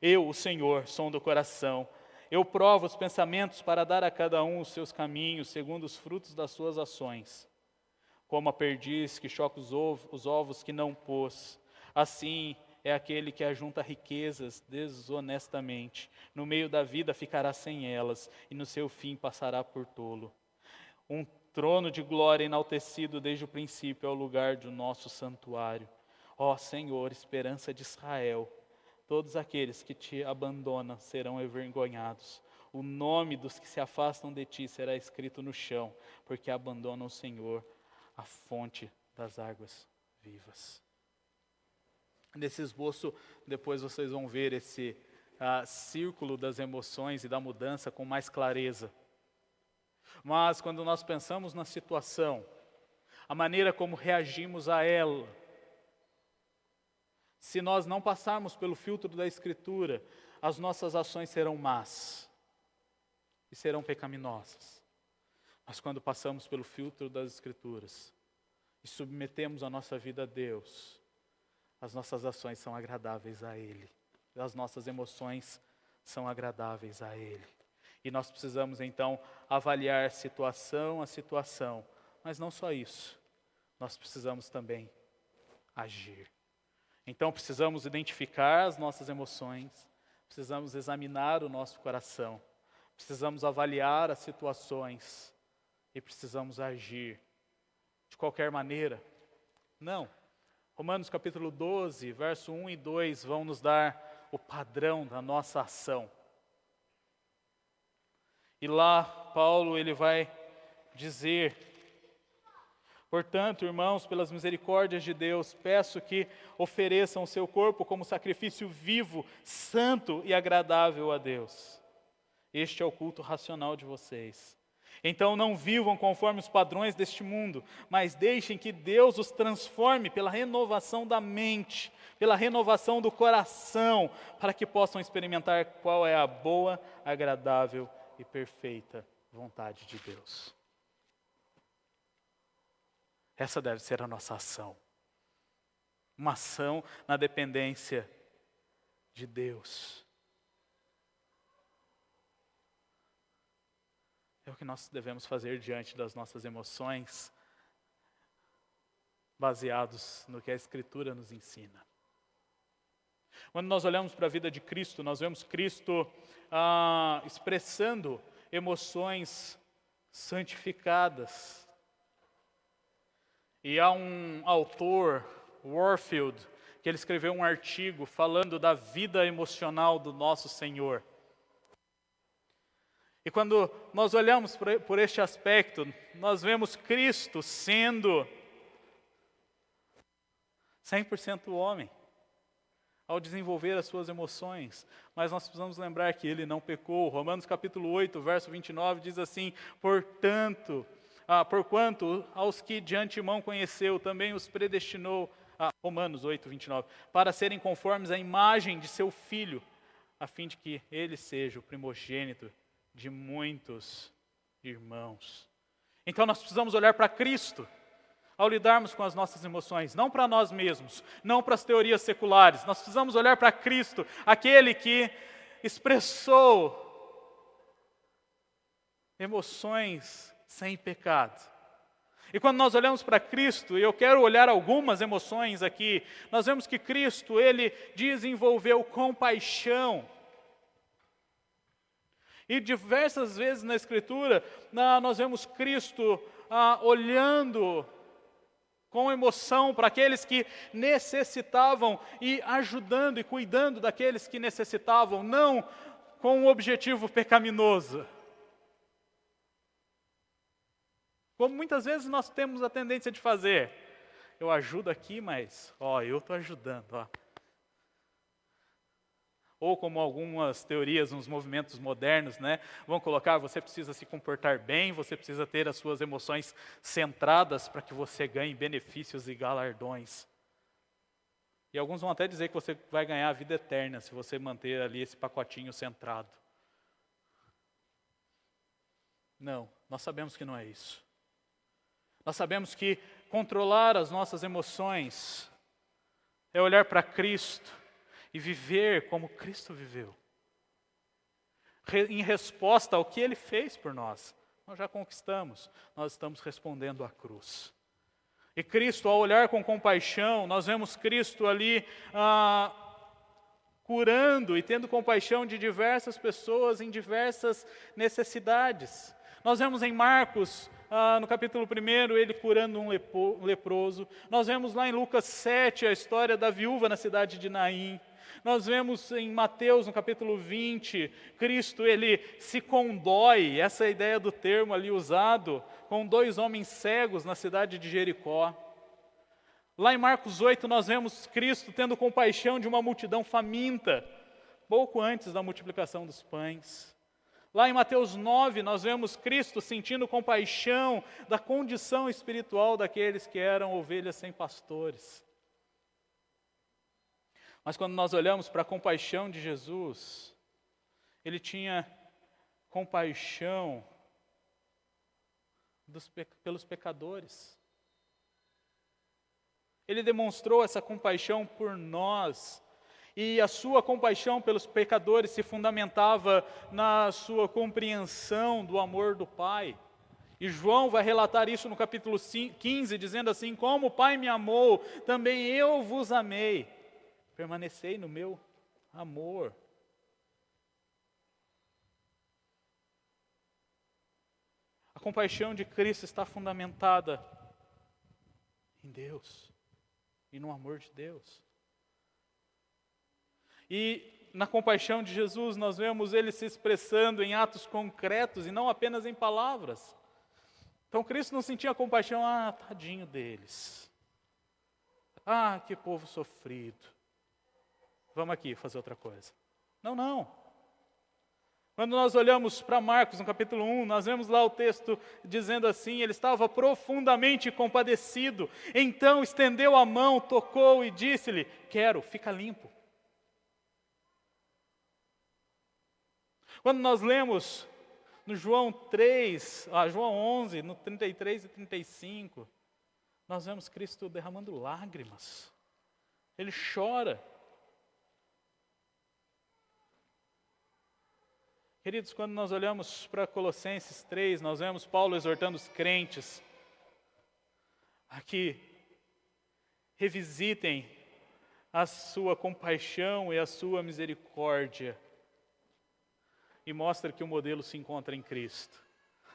Eu, o Senhor, sondo o coração, eu provo os pensamentos para dar a cada um os seus caminhos, segundo os frutos das suas ações. Como a perdiz que choca os ovos que não pôs, assim é aquele que ajunta riquezas desonestamente. No meio da vida ficará sem elas, e no seu fim passará por tolo. Um trono de glória enaltecido desde o princípio é o lugar do nosso santuário. Ó Senhor, esperança de Israel, todos aqueles que te abandonam serão envergonhados. O nome dos que se afastam de ti será escrito no chão, porque abandonam o Senhor, a fonte das águas vivas. Nesse esboço, depois vocês vão ver esse círculo das emoções e da mudança com mais clareza. Mas quando nós pensamos na situação, a maneira como reagimos a ela, se nós não passarmos pelo filtro da Escritura, as nossas ações serão más e serão pecaminosas. Mas quando passamos pelo filtro das Escrituras e submetemos a nossa vida a Deus, as nossas ações são agradáveis a Ele. As nossas emoções são agradáveis a Ele. E nós precisamos então avaliar situação a situação. Mas não só isso. Nós precisamos também agir. Então precisamos identificar as nossas emoções. Precisamos examinar o nosso coração. Precisamos avaliar as situações. E precisamos agir. De qualquer maneira? Não. Romanos capítulo 12, verso 1 e 2 vão nos dar o padrão da nossa ação. E lá, Paulo, ele vai dizer, portanto, irmãos, pelas misericórdias de Deus, peço que ofereçam o seu corpo como sacrifício vivo, santo e agradável a Deus. Este é o culto racional de vocês. Então não vivam conforme os padrões deste mundo, mas deixem que Deus os transforme pela renovação da mente, pela renovação do coração, para que possam experimentar qual é a boa, agradável e perfeita vontade de Deus. Essa deve ser a nossa ação. Uma ação na dependência de Deus. É o que nós devemos fazer diante das nossas emoções, baseados no que a Escritura nos ensina. Quando nós olhamos para a vida de Cristo, nós vemos Cristo expressando emoções santificadas. E há um autor, Warfield, que ele escreveu um artigo falando da vida emocional do nosso Senhor. E quando nós olhamos por este aspecto, nós vemos Cristo sendo 100% homem, ao desenvolver as suas emoções. Mas nós precisamos lembrar que ele não pecou. Romanos capítulo 8, verso 29 diz assim, porquanto aos que de antemão conheceu, também os predestinou Romanos 8, 29, para serem conformes à imagem de seu Filho, a fim de que ele seja o primogênito de muitos irmãos. Então nós precisamos olhar para Cristo ao lidarmos com as nossas emoções, não para nós mesmos, não para as teorias seculares. Nós precisamos olhar para Cristo, aquele que expressou emoções sem pecado. E quando nós olhamos para Cristo, e eu quero olhar algumas emoções aqui, nós vemos que Cristo, Ele desenvolveu compaixão. E diversas vezes na Escritura, nós vemos Cristo olhando com emoção para aqueles que necessitavam e ajudando e cuidando daqueles que necessitavam, não com um objetivo pecaminoso. Como muitas vezes nós temos a tendência de fazer. Eu ajudo aqui, mas eu estou ajudando. Ou como algumas teorias, uns movimentos modernos, vão colocar, você precisa se comportar bem, você precisa ter as suas emoções centradas para que você ganhe benefícios e galardões. E alguns vão até dizer que você vai ganhar a vida eterna se você manter ali esse pacotinho centrado. Não, nós sabemos que não é isso. Nós sabemos que controlar as nossas emoções é olhar para Cristo e viver como Cristo viveu. Em resposta ao que Ele fez por nós. Nós já conquistamos, nós estamos respondendo à cruz. E Cristo, ao olhar com compaixão, nós vemos Cristo ali curando e tendo compaixão de diversas pessoas em diversas necessidades. Nós vemos em Marcos, no capítulo 1, ele curando um leproso. Nós vemos lá em Lucas 7 a história da viúva na cidade de Naim. Nós vemos em Mateus, no capítulo 20, Cristo, ele se condói, essa é a ideia do termo ali usado, com 2 homens cegos na cidade de Jericó. Lá em Marcos 8, nós vemos Cristo tendo compaixão de uma multidão faminta, pouco antes da multiplicação dos pães. Lá em Mateus 9, nós vemos Cristo sentindo compaixão da condição espiritual daqueles que eram ovelhas sem pastores. Mas quando nós olhamos para a compaixão de Jesus, Ele tinha compaixão pelos pecadores. Ele demonstrou essa compaixão por nós. E a sua compaixão pelos pecadores se fundamentava na sua compreensão do amor do Pai. E João vai relatar isso no capítulo 15, dizendo assim: como o Pai me amou, também eu vos amei. Permanecei no meu amor. A compaixão de Cristo está fundamentada em Deus e no amor de Deus. E na compaixão de Jesus nós vemos Ele se expressando em atos concretos e não apenas em palavras. Então Cristo não sentia compaixão, tadinho deles. Que povo sofrido. Vamos aqui fazer outra coisa. Não. Quando nós olhamos para Marcos, no capítulo 1, nós vemos lá o texto dizendo assim: ele estava profundamente compadecido, então estendeu a mão, tocou e disse-lhe: quero, fica limpo. Quando nós lemos no João 11, no 33 e 35, nós vemos Cristo derramando lágrimas. Ele chora. Queridos, quando nós olhamos para Colossenses 3, nós vemos Paulo exortando os crentes a que revisitem a sua compaixão e a sua misericórdia. E mostra que o modelo se encontra em Cristo.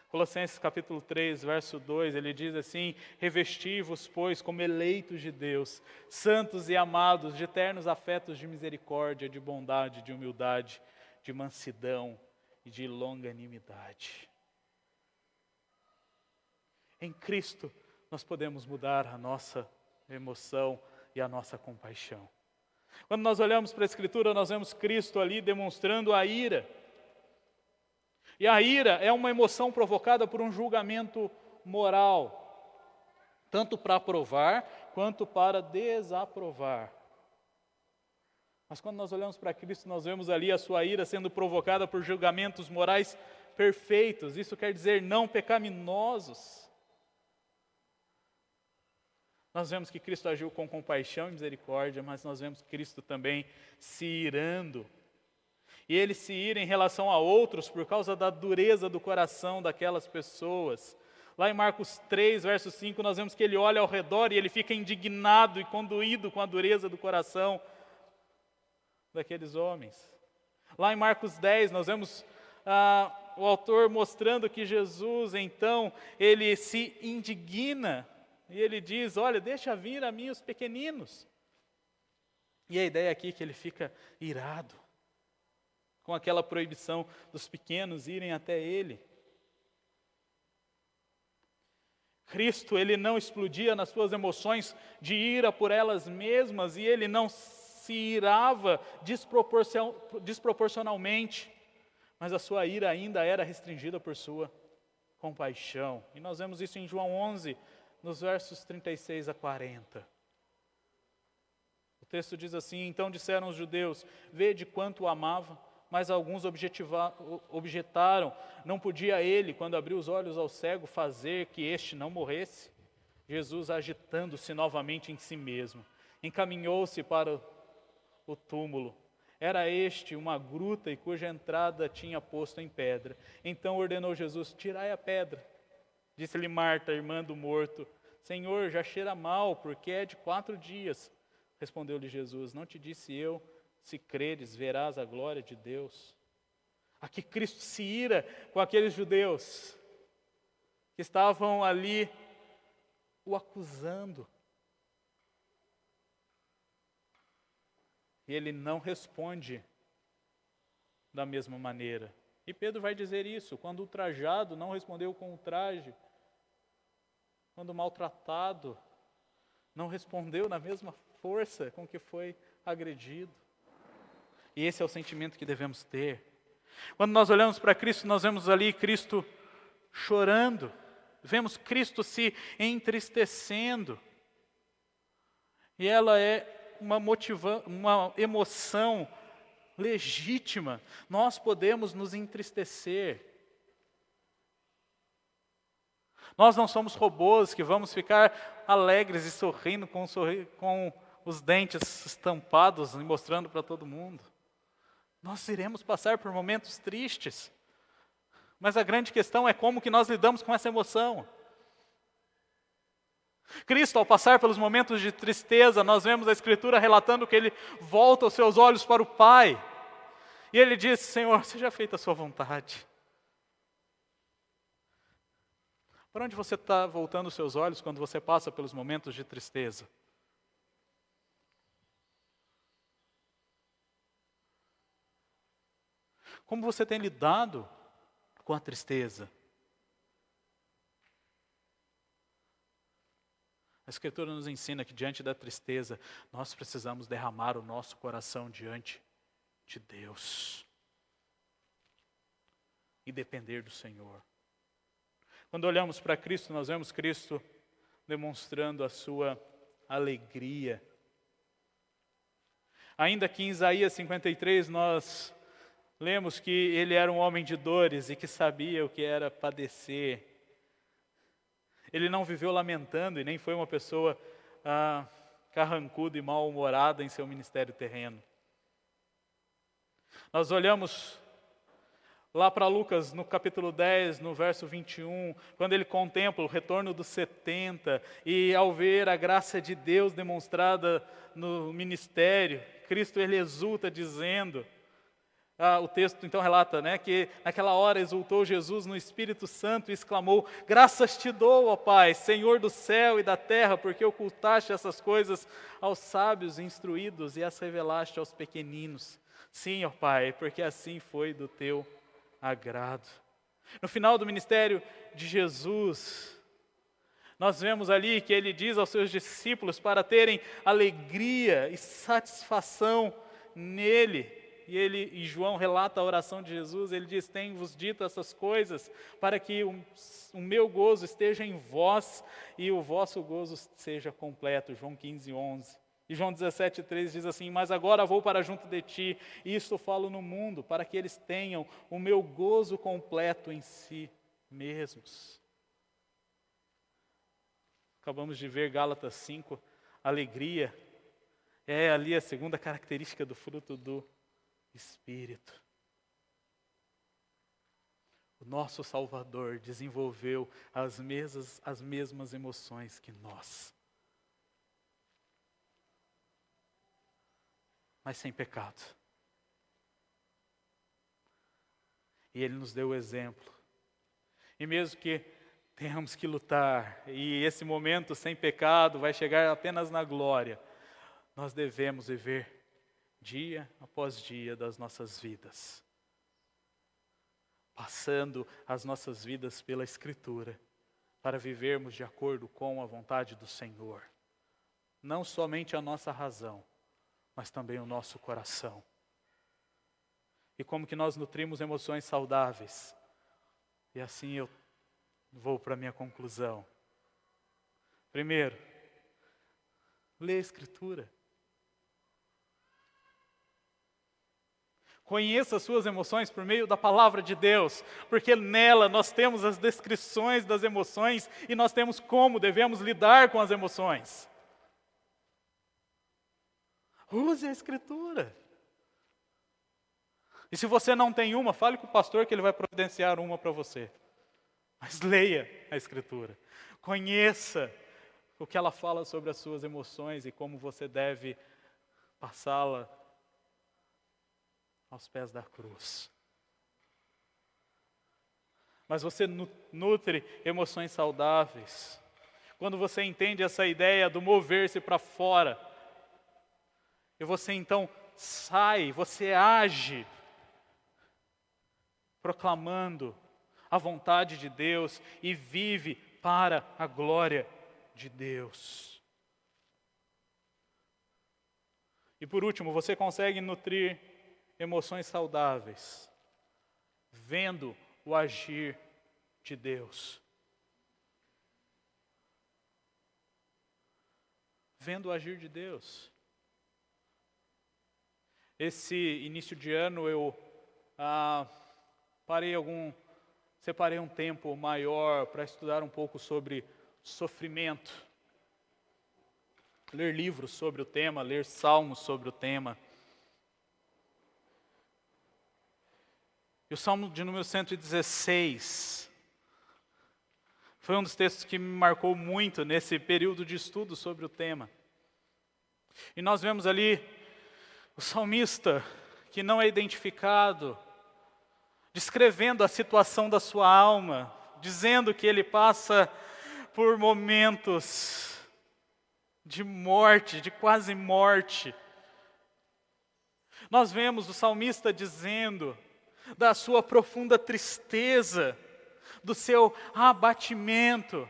Colossenses capítulo 3, verso 2, ele diz assim: revesti-vos, pois, como eleitos de Deus, santos e amados, de eternos afetos de misericórdia, de bondade, de humildade, de mansidão e de longanimidade. Em Cristo nós podemos mudar a nossa emoção e a nossa compaixão. Quando nós olhamos para a Escritura, nós vemos Cristo ali demonstrando a ira. E a ira é uma emoção provocada por um julgamento moral, tanto para aprovar quanto para desaprovar. Mas quando nós olhamos para Cristo, nós vemos ali a sua ira sendo provocada por julgamentos morais perfeitos. Isso quer dizer não pecaminosos. Nós vemos que Cristo agiu com compaixão e misericórdia, mas nós vemos Cristo também se irando. E ele se ira em relação a outros por causa da dureza do coração daquelas pessoas. Lá em Marcos 3, verso 5, nós vemos que ele olha ao redor e ele fica indignado e condoído com a dureza do coração daqueles homens. Lá em Marcos 10, nós vemos o autor mostrando que Jesus, então, ele se indigna e ele diz, olha, deixa vir a mim os pequeninos. E a ideia aqui é que ele fica irado com aquela proibição dos pequenos irem até ele. Cristo, ele não explodia nas suas emoções de ira por elas mesmas e ele não se irava desproporcionalmente, mas a sua ira ainda era restringida por sua compaixão. E nós vemos isso em João 11, nos versos 36 a 40. O texto diz assim, então disseram os judeus, vede quanto o amava, mas alguns objetaram, não podia ele, quando abriu os olhos ao cego, fazer que este não morresse? Jesus, agitando-se novamente em si mesmo, encaminhou-se para o túmulo. Era este uma gruta e cuja entrada tinha posto em pedra. Então ordenou Jesus, tirai a pedra. Disse-lhe Marta, irmã do morto, Senhor, já cheira mal, porque é de 4 dias. Respondeu-lhe Jesus, não te disse eu, se creres, verás a glória de Deus. Aqui Cristo se ira com aqueles judeus que estavam ali o acusando. E ele não responde da mesma maneira. E Pedro vai dizer isso, quando ultrajado, não respondeu com ultraje. Quando maltratado, não respondeu na mesma força com que foi agredido. E esse é o sentimento que devemos ter. Quando nós olhamos para Cristo, nós vemos ali Cristo chorando. Vemos Cristo se entristecendo. E ela é uma emoção legítima. Nós podemos nos entristecer. Nós não somos robôs que vamos ficar alegres e sorrindo com os dentes estampados e mostrando para todo mundo. Nós iremos passar por momentos tristes, mas a grande questão é como que nós lidamos com essa emoção. Cristo, ao passar pelos momentos de tristeza, nós vemos a Escritura relatando que Ele volta os seus olhos para o Pai, e Ele diz, Senhor, seja feita a sua vontade. Para onde você está voltando os seus olhos quando você passa pelos momentos de tristeza? Como você tem lidado com a tristeza? A Escritura nos ensina que diante da tristeza, nós precisamos derramar o nosso coração diante de Deus. E depender do Senhor. Quando olhamos para Cristo, nós vemos Cristo demonstrando a sua alegria. Ainda que em Isaías 53 nós lemos que ele era um homem de dores e que sabia o que era padecer. Ele não viveu lamentando e nem foi uma pessoa carrancuda e mal-humorada em seu ministério terreno. Nós olhamos lá para Lucas, no capítulo 10, no verso 21, quando ele contempla o retorno dos 70, e ao ver a graça de Deus demonstrada no ministério, Cristo ele exulta dizendo, o texto então relata, que naquela hora exultou Jesus no Espírito Santo e exclamou, graças te dou, ó Pai, Senhor do céu e da terra, porque ocultaste essas coisas aos sábios instruídos e as revelaste aos pequeninos. Sim, ó Pai, porque assim foi do teu agrado. No final do ministério de Jesus, nós vemos ali que ele diz aos seus discípulos para terem alegria e satisfação nele, E João relata a oração de Jesus, ele diz: tenho-vos dito essas coisas para que o meu gozo esteja em vós e o vosso gozo seja completo. João 15:11. E João 17:3 diz assim: mas agora vou para junto de ti, e isto falo no mundo, para que eles tenham o meu gozo completo em si mesmos. Acabamos de ver Gálatas 5, alegria é ali a segunda característica do fruto do Espírito. O nosso Salvador desenvolveu as mesmas emoções que nós, mas sem pecado. E Ele nos deu o exemplo. E mesmo que tenhamos que lutar, e esse momento sem pecado vai chegar apenas na glória, nós devemos viver dia após dia das nossas vidas, passando as nossas vidas pela Escritura, para vivermos de acordo com a vontade do Senhor. Não somente a nossa razão, mas também o nosso coração. E como que nós nutrimos emoções saudáveis? E assim eu vou para a minha conclusão. Primeiro, lê a Escritura. Conheça as suas emoções por meio da palavra de Deus, porque nela nós temos as descrições das emoções e nós temos como devemos lidar com as emoções. Use a Escritura. E se você não tem uma, fale com o pastor que ele vai providenciar uma para você. Mas leia a Escritura. Conheça o que ela fala sobre as suas emoções e como você deve passá-la aos pés da cruz. Mas você nutre emoções saudáveis quando você entende essa ideia do mover-se para fora. E você então sai, você age, proclamando a vontade de Deus e vive para a glória de Deus. E por último, você consegue nutrir emoções saudáveis, vendo o agir de Deus. Vendo o agir de Deus. Esse início de ano eu separei um tempo maior para estudar um pouco sobre sofrimento. Ler livros sobre o tema, ler salmos sobre o tema. E o Salmo de número 116 foi um dos textos que me marcou muito nesse período de estudo sobre o tema. E nós vemos ali o salmista, que não é identificado, descrevendo a situação da sua alma, dizendo que ele passa por momentos de morte, de quase morte. Nós vemos o salmista dizendo da sua profunda tristeza, do seu abatimento.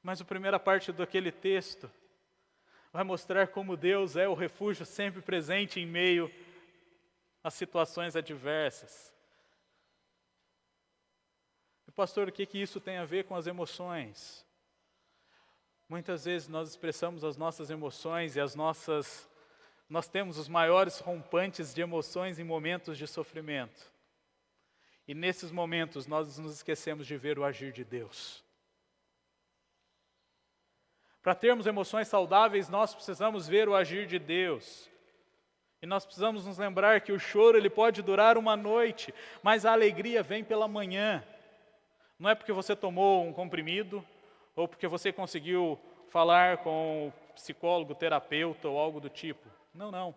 Mas a primeira parte daquele texto vai mostrar como Deus é o refúgio sempre presente em meio às situações adversas. E pastor, o que isso tem a ver com as emoções? Muitas vezes nós expressamos as nossas emoções e nós temos os maiores rompantes de emoções em momentos de sofrimento. E nesses momentos nós nos esquecemos de ver o agir de Deus. Para termos emoções saudáveis, nós precisamos ver o agir de Deus. E nós precisamos nos lembrar que o choro ele pode durar uma noite, mas a alegria vem pela manhã. Não é porque você tomou um comprimido, ou porque você conseguiu falar com o psicólogo, terapeuta ou algo do tipo. Não.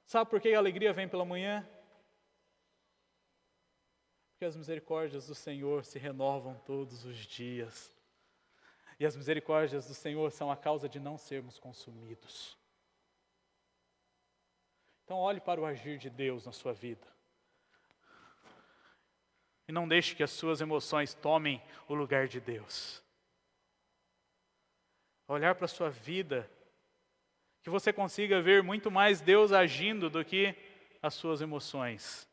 Sabe por que a alegria vem pela manhã? Porque as misericórdias do Senhor se renovam todos os dias. E as misericórdias do Senhor são a causa de não sermos consumidos. Então olhe para o agir de Deus na sua vida. E não deixe que as suas emoções tomem o lugar de Deus. Olhar para a sua vida Que você consiga ver muito mais Deus agindo do que as suas emoções.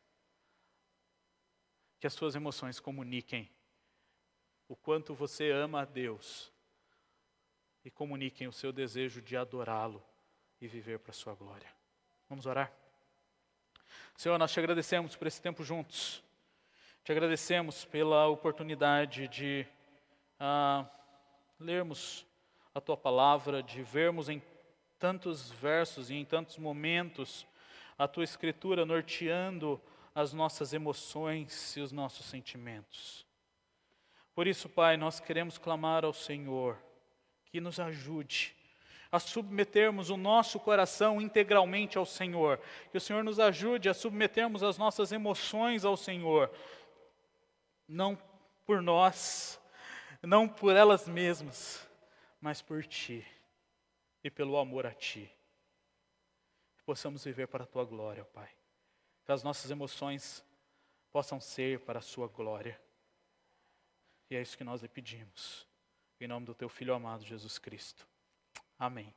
Que as suas emoções comuniquem o quanto você ama a Deus e comuniquem o seu desejo de adorá-lo e viver para a sua glória. Vamos orar? Senhor, nós te agradecemos por esse tempo juntos. Te agradecemos pela oportunidade de lermos a Tua palavra, de vermos em tantos versos e em tantos momentos a Tua Escritura norteando as nossas emoções e os nossos sentimentos. Por isso, Pai, nós queremos clamar ao Senhor que nos ajude a submetermos o nosso coração integralmente ao Senhor. Que o Senhor nos ajude a submetermos as nossas emoções ao Senhor. Não por nós, não por elas mesmas, mas por Ti e pelo amor a Ti. Que possamos viver para a Tua glória, Pai. Que as nossas emoções possam ser para a Sua glória. E é isso que nós lhe pedimos. Em nome do Teu Filho amado, Jesus Cristo. Amém.